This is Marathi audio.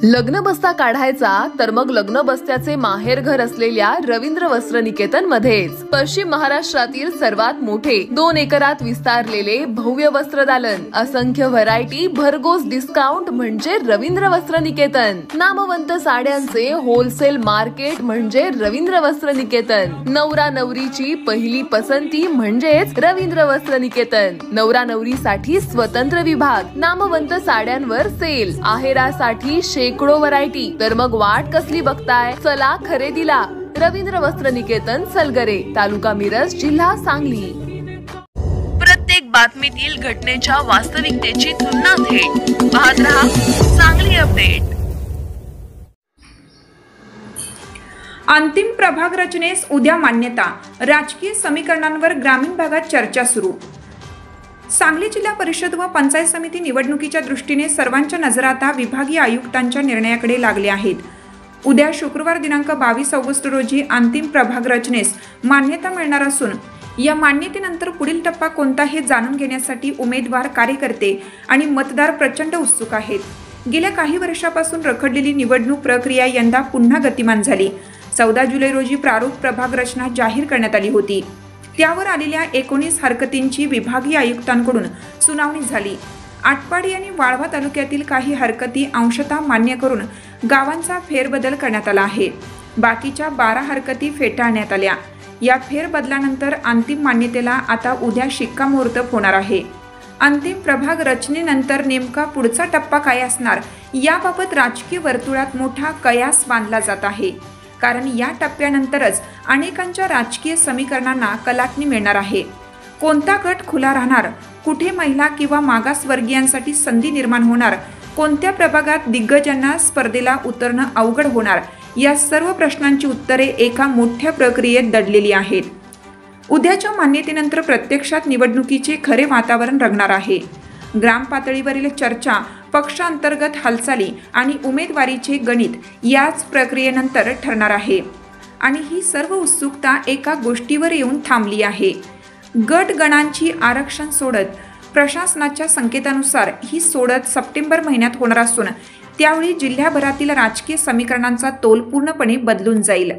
लग्न बस्ता काढायचा तर मग लग्न बस्त्याचे माहेर घर असलेल्या रवींद्र वस्त्र निकेतन मध्येच पश्चिम महाराष्ट्रातील सर्वात मोठे 2 एकरात विस्तारलेले भव्य वस्त्र दालन, असंख्य व्हरायटी, भरघोस डिस्काउंट म्हणजे रवींद्र वस्त्र निकेतन। नामवंत साड्यांचे होलसेल मार्केट म्हणजे रवींद्र वस्त्र निकेतन। नवरा नवरीची पहिली पसंती म्हणजेच रवींद्र वस्त्र निकेतन। नवरा नवरीसाठी स्वतंत्र विभाग, नामवंत साड्यांवर सेल, आहेरासाठी शेकडो व्हरायटी। तर मग वाट कसली बघताय, चला खरेदीला। रवींद्र वस्त्र निकेतन, सलगरे, तालुका मिरज, जिल्हा सांगली। प्रत्येक बातमीतील घटनेच्या वास्तविकतेची तुलना थेट पाहत रहा सांगली अपडेट। अंतिम प्रभाग रचनेस उद्या मान्यता, राजकीय समीकरणांवर ग्रामीण भागात चर्चा सुरू। सांगली जिल्हा परिषद व पंचायत समिती निवडणुकीच्या दृष्टीने सर्वांच्या नजरा आता विभागीय आयुक्तांच्या निर्णयाकडे लागल्या आहेत। उद्या शुक्रवार दिनांक 22 ऑगस्ट रोजी अंतिम प्रभाग रचनेस मान्यता मिळणार असून या मान्यतेनंतर पुढील टप्पा कोणता हे जाणून घेण्यासाठी उमेदवार, कार्यकर्ते आणि मतदार प्रचंड उत्सुक आहेत। गेल्या काही वर्षापासून रखडलेली निवडणूक प्रक्रिया यंदा पुन्हा गतिमान झाली। 14 जुलै रोजी प्रारूप प्रभाग रचना जाहीर करण्यात आली होती। त्यावर आलेल्या 19 हरकतींची विभागीय आयुक्तांकडून सुनावणी झाली। आटपाडी आणि वाळवा तालुक्यातील काही हरकती अंशतः मान्य करून गावांचा फेरबदल करण्यात आला आहे। बाकीच्या 12 हरकती फेटाळण्यात आल्या। या फेरबदलानंतर अंतिम मान्यतेला आता उद्या शिक्कामोर्तब होणार आहे। अंतिम प्रभाग रचनेनंतर नेमका पुढचा टप्पा काय असणार याबाबत राजकीय वर्तुळात मोठा कयास बांधला जात आहे, कारण या टप्प्यानंतरच अनेकांच्या राजकीय समीकरणांना कलाटणी मिळणार आहे। कोणता गट खुला राहणार, कुठे महिला किंवा मागासवर्गीयांसाठी संधी निर्माण होणार, कोणत्या प्रभागात दिग्गजांना स्पर्धेला उतरणं अवघड होणार, या सर्व प्रश्नांची उत्तरे एका मोठ्या प्रक्रियेत दडलेली आहेत। उद्याच्या मान्यतेनंतर प्रत्यक्षात निवडणुकीचे खरे वातावरण रंगणार आहे। ग्राम पातळीवरील चर्चा, पक्षांतर्गत हालचाली आणि उमेदवारीचे गणित याच प्रक्रियेनंतर ठरणार आहे। आणि ही सर्व उत्सुकता एका गोष्टीवर येऊन थांबली आहे। गट गणांची आरक्षण सोडत प्रशासनाच्या संकेतानुसार ही सोडत सप्टेंबर महिन्यात होणार असून त्यावेळी जिल्ह्याभरातील राजकीय समीकरणांचा तोल पूर्णपणे बदलून जाईल।